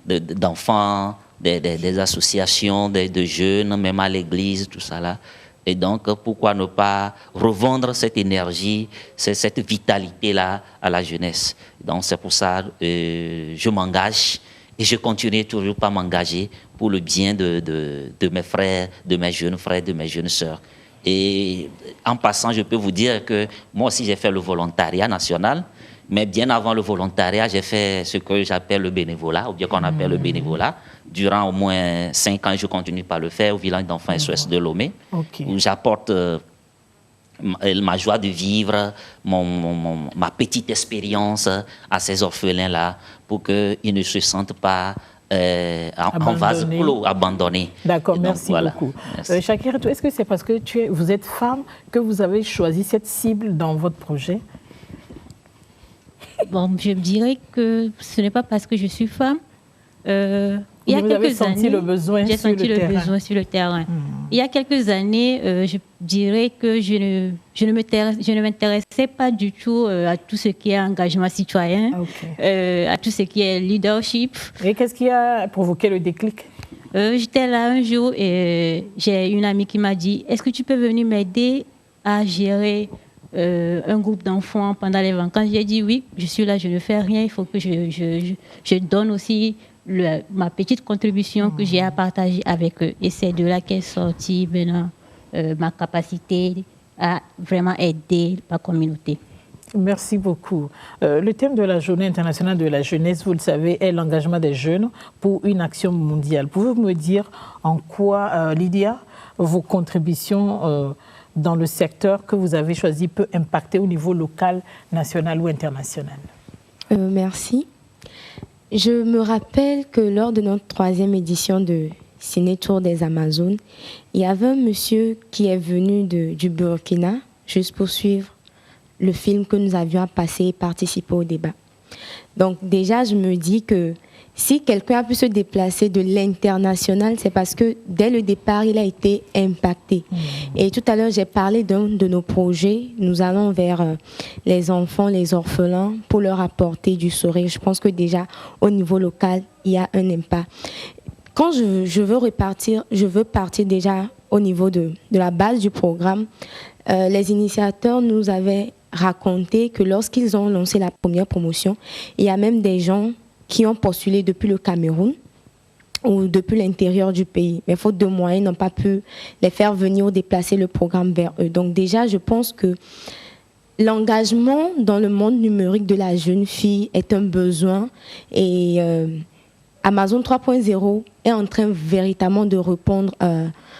d'enfants, des associations de jeunes, même à l'église, tout ça là. Et donc, pourquoi ne pas revendre cette énergie, cette vitalité-là à la jeunesse? Donc, c'est pour ça que je m'engage et je continue toujours pas m'engager pour le bien de mes frères, de mes jeunes frères, de mes jeunes sœurs. Et en passant, je peux vous dire que moi aussi, j'ai fait le volontariat national. Mais bien avant le volontariat, j'ai fait ce que j'appelle le bénévolat, ou bien qu'on appelle le bénévolat. Durant au moins 5 ans, je continue par le faire au village d'enfants SOS de Lomé, où j'apporte ma joie de vivre, ma petite expérience à ces orphelins-là, pour qu'ils ne se sentent pas en vase clos, abandonnés. D'accord, merci beaucoup. Shakira, est-ce que c'est parce que vous êtes femme que vous avez choisi cette cible dans votre projet? Bon, je dirais que ce n'est pas parce que je suis femme. Il y a quelques années, j'ai senti le besoin sur le terrain. Il y a quelques années, je dirais que je ne m'intéressais pas du tout à tout ce qui est engagement citoyen, à tout ce qui est leadership. Et qu'est-ce qui a provoqué le déclic? J'étais là un jour et j'ai une amie qui m'a dit « Est-ce que tu peux venir m'aider à gérer un groupe d'enfants pendant les vacances ?» J'ai dit oui, je suis là, je ne fais rien, il faut que je donne aussi ma petite contribution que j'ai à partager avec eux. Et c'est de là qu'est sortie maintenant ma capacité à vraiment aider ma communauté. Merci beaucoup. Le thème de la Journée internationale de la jeunesse, vous le savez, est l'engagement des jeunes pour une action mondiale. Pouvez-vous me dire en quoi, Lydia, vos contributions dans le secteur que vous avez choisi peut impacter au niveau local, national ou international? Merci. Je me rappelle que lors de notre 3e édition de Ciné Tour des Amazones, il y avait un monsieur qui est venu du Burkina juste pour suivre le film que nous avions à passer et participer au débat. Donc déjà, je me dis que si quelqu'un a pu se déplacer de l'international, c'est parce que dès le départ, il a été impacté. Et tout à l'heure, j'ai parlé d'un de nos projets. Nous allons vers les enfants, les orphelins, pour leur apporter du sourire. Je pense que déjà, au niveau local, il y a un impact. Quand je veux partir déjà au niveau de la base du programme. Les initiateurs nous avaient raconté que lorsqu'ils ont lancé la première promotion, il y a même des gens qui ont postulé depuis le Cameroun ou depuis l'intérieur du pays. Mais faute de moyens, n'ont pas pu les faire venir ou déplacer le programme vers eux. Donc déjà, je pense que l'engagement dans le monde numérique de la jeune fille est un besoin et Amazon 3.0 est en train véritablement de répondre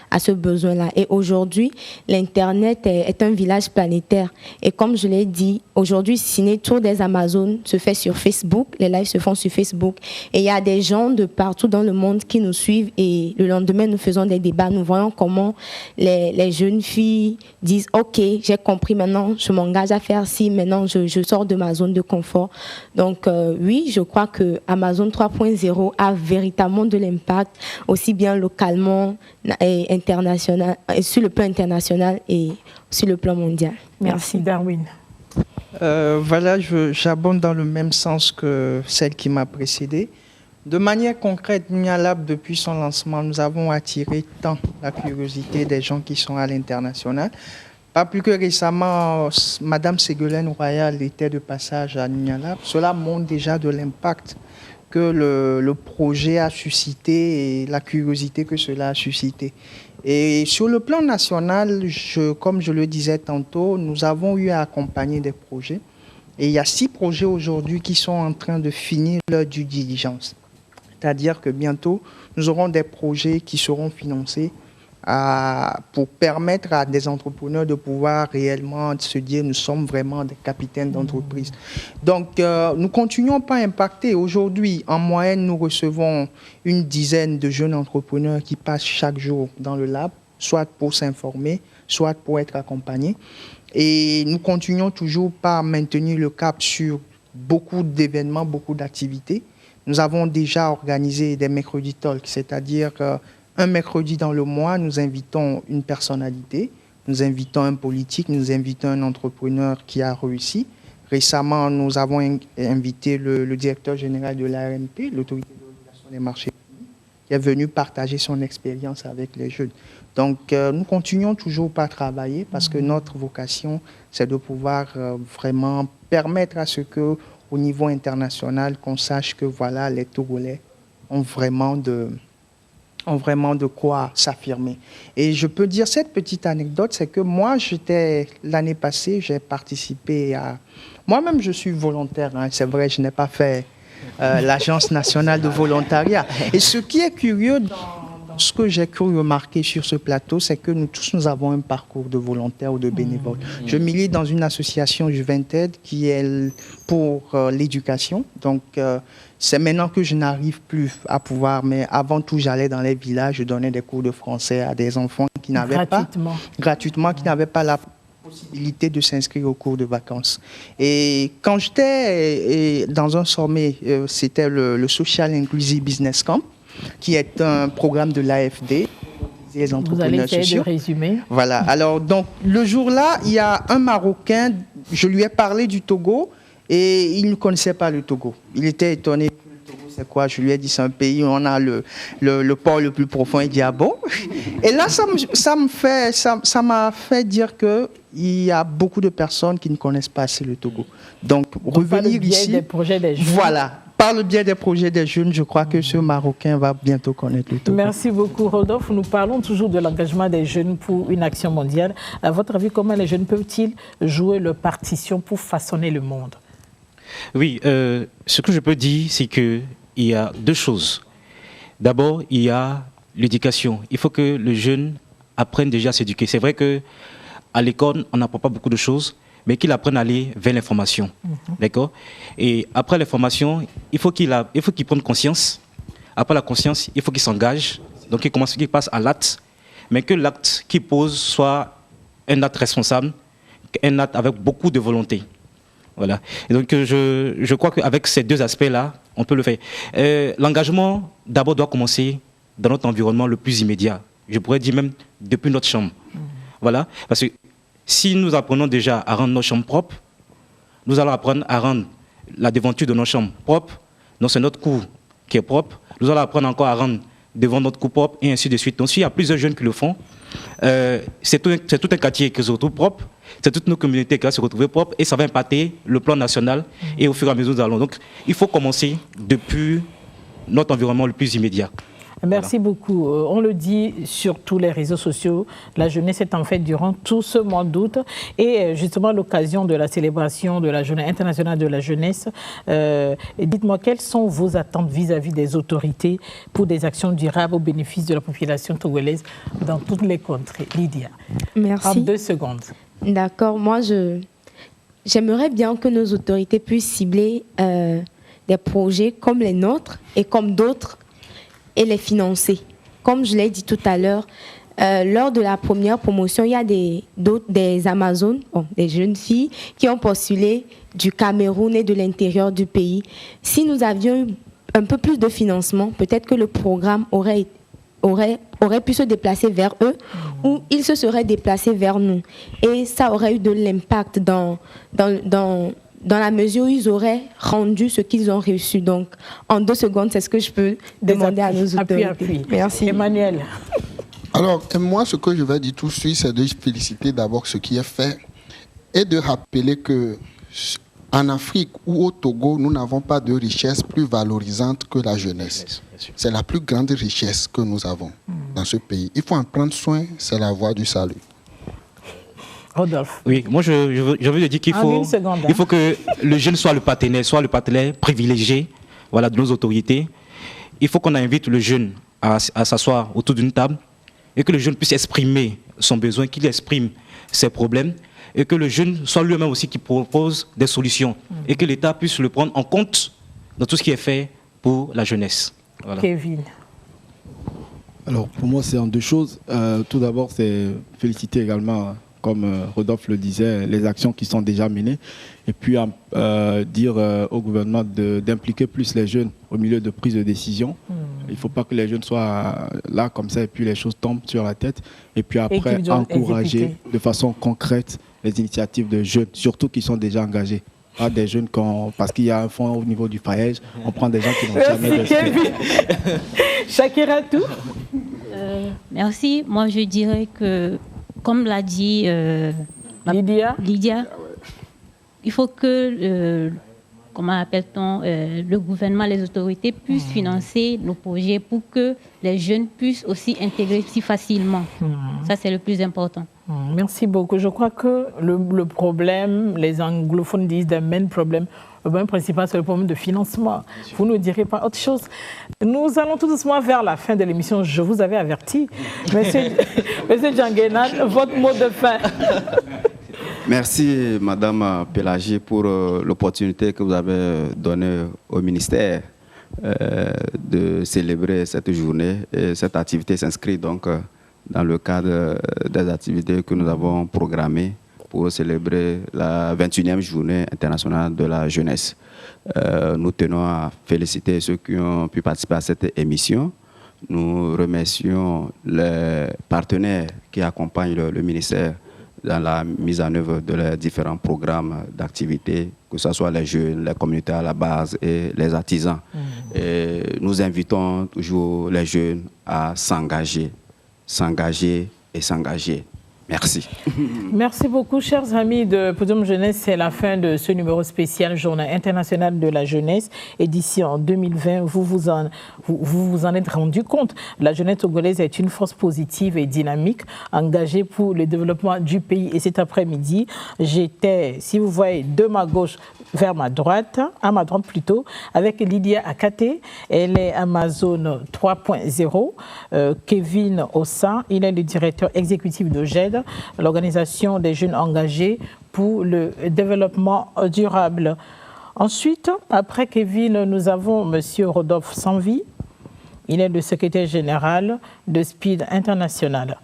à ce besoin-là. Et aujourd'hui, l'Internet est un village planétaire. Et comme je l'ai dit, aujourd'hui, Ciné Tour des Amazones se fait sur Facebook. Les lives se font sur Facebook. Et il y a des gens de partout dans le monde qui nous suivent. Et le lendemain, nous faisons des débats. Nous voyons comment les jeunes filles disent « Ok, j'ai compris maintenant, je m'engage à faire ci. Maintenant, je sors de ma zone de confort. » Donc oui, je crois que Amazon 3.0 a véritablement de l'impact impact, aussi bien localement et international, et sur le plan international et sur le plan mondial. Merci Darwin. Voilà, j'abonde dans le même sens que celle qui m'a précédée. De manière concrète, Nialab, depuis son lancement, nous avons attiré tant la curiosité des gens qui sont à l'international. Pas plus que récemment, Madame Ségolène Royal était de passage à Nialab. Cela montre déjà de l'impact que le projet a suscité et la curiosité que cela a suscité. Et sur le plan national, comme je le disais tantôt, nous avons eu à accompagner des projets. Et il y a 6 projets aujourd'hui qui sont en train de finir leur due diligence. C'est-à-dire que bientôt, nous aurons des projets qui seront financés pour permettre à des entrepreneurs de pouvoir réellement se dire nous sommes vraiment des capitaines d'entreprise. Donc, nous continuons pas à impacter. Aujourd'hui, en moyenne, nous recevons une dizaine de jeunes entrepreneurs qui passent chaque jour dans le lab, soit pour s'informer, soit pour être accompagnés. Et nous continuons toujours par maintenir le cap sur beaucoup d'événements, beaucoup d'activités. Nous avons déjà organisé des mercredis talk, c'est-à-dire un mercredi dans le mois, nous invitons une personnalité, nous invitons un politique, nous invitons un entrepreneur qui a réussi. Récemment, nous avons invité le directeur général de l'ARMP, l'Autorité de régulation des marchés, qui est venu partager son expérience avec les jeunes. Donc, nous continuons toujours par travailler parce que notre vocation, c'est de pouvoir vraiment permettre à ce que, au niveau international, qu'on sache que voilà, les Togolais ont vraiment de quoi s'affirmer. Et je peux dire cette petite anecdote, c'est que moi, l'année passée, j'ai participé à... Moi-même, je suis volontaire, hein, c'est vrai, je n'ai pas fait l'Agence nationale de volontariat. Et ce qui est curieux dans ce que j'ai cru remarquer sur ce plateau, c'est que nous tous, nous avons un parcours de volontaire ou de bénévole. Je milite dans une association Juvented qui est pour l'éducation. Donc, c'est maintenant que je n'arrive plus à pouvoir, mais avant tout, j'allais dans les villages, je donnais des cours de français à des enfants qui n'avaient gratuitement, qui n'avaient pas la possibilité de s'inscrire au cours de vacances. Et quand j'étais dans un sommet, c'était le Social Inclusive Business Camp, qui est un programme de l'AFD. Les entrepreneurs Vous allez essayer sociaux. de résumer. Voilà. Alors, donc, le jour-là, il y a un Marocain, je lui ai parlé du Togo et il ne connaissait pas le Togo. Il était étonné. Le Togo, c'est quoi? Je lui ai dit, c'est un pays où on a le port le plus profond. Il dit, ah bon? Et là, ça m'a fait dire qu'il y a beaucoup de personnes qui ne connaissent pas assez le Togo. Donc, revenir ici. Des projets des jeunes. Voilà. Par le biais des projets des jeunes, je crois que ce Marocain va bientôt connaître le Togo. Merci beaucoup, Rodolphe. Nous parlons toujours de l'engagement des jeunes pour une action mondiale. À votre avis, comment les jeunes peuvent-ils jouer leur partition pour façonner le monde? Oui, ce que je peux dire, c'est qu'il y a 2 choses. D'abord, il y a l'éducation. Il faut que le jeune apprenne déjà à s'éduquer. C'est vrai qu'à l'école, on n'apprend pas beaucoup de choses, mais qu'il apprenne à aller vers l'information. D'accord? Et après l'information, il faut qu'il prenne conscience. Après la conscience, il faut qu'il s'engage. Donc qu'il passe à l'acte, mais que l'acte qu'il pose soit un acte responsable, un acte avec beaucoup de volonté. Voilà. Et donc je crois qu'avec ces 2 aspects-là, on peut le faire. L'engagement, d'abord, doit commencer dans notre environnement le plus immédiat. Je pourrais dire même depuis notre chambre. Voilà. Parce que si nous apprenons déjà à rendre nos chambres propres, nous allons apprendre à rendre la devanture de nos chambres propres. Donc c'est notre cour qui est propre. Nous allons apprendre encore à rendre devant notre cour propre et ainsi de suite. Donc s'il y a plusieurs jeunes qui le font, c'est tout un quartier qui se retrouve propre, c'est toutes nos communautés qui vont se retrouver propres et ça va impacter le plan national et au fur et à mesure nous allons. Donc il faut commencer depuis notre environnement le plus immédiat. Merci beaucoup. On le dit sur tous les réseaux sociaux, la jeunesse est en fait durant tout ce mois d'août et justement l'occasion de la célébration de la Journée internationale de la jeunesse. Dites-moi, quelles sont vos attentes vis-à-vis des autorités pour des actions durables au bénéfice de la population togolaise dans toutes les contrées? Lydia. Merci. 32 secondes. D'accord. Moi, j'aimerais bien que nos autorités puissent cibler des projets comme les nôtres et comme d'autres et les financer. Comme je l'ai dit tout à l'heure, lors de la première promotion, il y a des Amazones, des jeunes filles qui ont postulé du Cameroun et de l'intérieur du pays. Si nous avions eu un peu plus de financement, peut-être que le programme aurait pu se déplacer vers eux ou ils se seraient déplacés vers nous. Et ça aurait eu de l'impact dans la mesure où ils auraient rendu ce qu'ils ont reçu. Donc, en 2 secondes, c'est ce que je peux demander à nos autorités. Appui. Merci. Emmanuel. Alors, moi, ce que je vais dire tout de suite, c'est de féliciter d'abord ce qui est fait et de rappeler que en Afrique ou au Togo, nous n'avons pas de richesse plus valorisante que la jeunesse. C'est la plus grande richesse que nous avons dans ce pays. Il faut en prendre soin, c'est la voie du salut. Rodolphe. Oui, moi je veux dire qu'il faut, il faut que le jeune soit le partenaire privilégié, voilà, de nos autorités. Il faut qu'on invite le jeune à s'asseoir autour d'une table et que le jeune puisse exprimer son besoin, qu'il exprime ses problèmes et que le jeune soit lui-même aussi qui propose des solutions et que l'État puisse le prendre en compte dans tout ce qui est fait pour la jeunesse. Voilà. Kevin. Alors pour moi c'est en 2 choses. Tout d'abord c'est féliciter également, comme Rodolphe le disait, les actions qui sont déjà menées et puis dire au gouvernement d'impliquer plus les jeunes au milieu de prise de décision. Il ne faut pas que les jeunes soient là comme ça et puis les choses tombent sur la tête. Et puis après, encourager de façon concrète les initiatives de jeunes, surtout qui sont déjà engagés. Pas des jeunes, parce qu'il y a un fonds au niveau du FAEJ, on prend des gens qui n'ont jamais de Shakira, tout Merci. Moi, je dirais que, comme l'a dit Lydia, il faut que, comment appelle-t-on, le gouvernement, les autorités puissent financer nos projets pour que les jeunes puissent aussi intégrer si facilement. Ça, c'est le plus important. Merci beaucoup. Je crois que le problème, les anglophones disent le main problème, le problème principal, c'est le problème de financement. Vous ne direz pas autre chose. Nous allons tout doucement vers la fin de l'émission. Je vous avais averti. Monsieur Djanguenan, votre mot de fin. Merci, Madame Pélagie, pour l'opportunité que vous avez donnée au ministère de célébrer cette journée. Et cette activité s'inscrit donc dans le cadre des activités que nous avons programmées pour célébrer la 21e journée internationale de la jeunesse. Nous tenons à féliciter ceux qui ont pu participer à cette émission. Nous remercions les partenaires qui accompagnent le ministère dans la mise en œuvre de les différents programmes d'activité, que ce soit les jeunes, les communautés à la base et les artisans. Et nous invitons toujours les jeunes à s'engager et s'engager. Merci. Merci beaucoup, chers amis de Podium Jeunesse. C'est la fin de ce numéro spécial Journée internationale de la jeunesse. Édition 2020, vous vous en êtes rendu compte. La jeunesse togolaise est une force positive et dynamique, engagée pour le développement du pays. Et cet après-midi, j'étais, si vous voyez, de ma gauche vers ma droite, à ma droite plutôt, avec Lydia Akate. Elle est Amazon 3.0. Kevin Ossa, il est le directeur exécutif de GED, l'organisation des jeunes engagés pour le développement durable. Ensuite, après Kevin, nous avons M. Rodolphe Sanvi. Il est le secrétaire général de Speed International.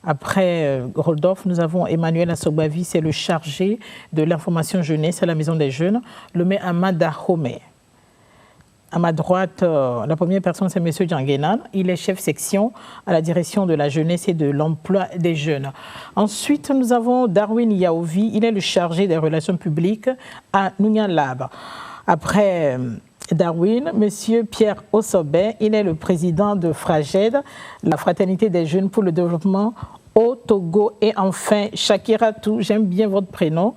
Après Rodolphe, nous avons Emmanuel Assobavi, c'est le chargé de l'information jeunesse à la Maison des Jeunes, le maire Amada Home. À ma droite, la première personne, c'est M. Djanguenan. Il est chef section à la direction de la jeunesse et de l'emploi des jeunes. Ensuite, nous avons Darwin Yaovi. Il est le chargé des relations publiques à Nunyan Lab. Après Darwin, M. Pierre Ossobet. Il est le président de FRAGED, la Fraternité des jeunes pour le développement au Togo. Et enfin, Shakira Tou, j'aime bien votre prénom.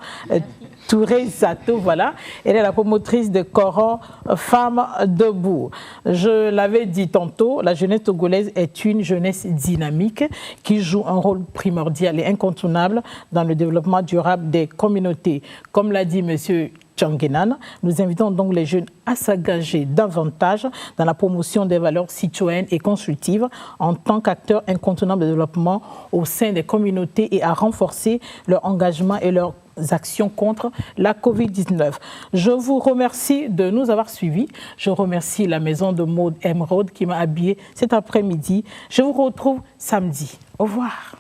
Touré Zato, voilà. Elle est la promotrice de Coran Femmes Debout. Je l'avais dit tantôt, la jeunesse togolaise est une jeunesse dynamique qui joue un rôle primordial et incontournable dans le développement durable des communautés. Comme l'a dit M. Djanguenan, nous invitons donc les jeunes à s'engager davantage dans la promotion des valeurs citoyennes et constructives en tant qu'acteurs incontournables de développement au sein des communautés et à renforcer leur engagement et leur actions contre la Covid-19. Je vous remercie de nous avoir suivis. Je remercie la maison de mode Emerald qui m'a habillée cet après-midi. Je vous retrouve samedi. Au revoir.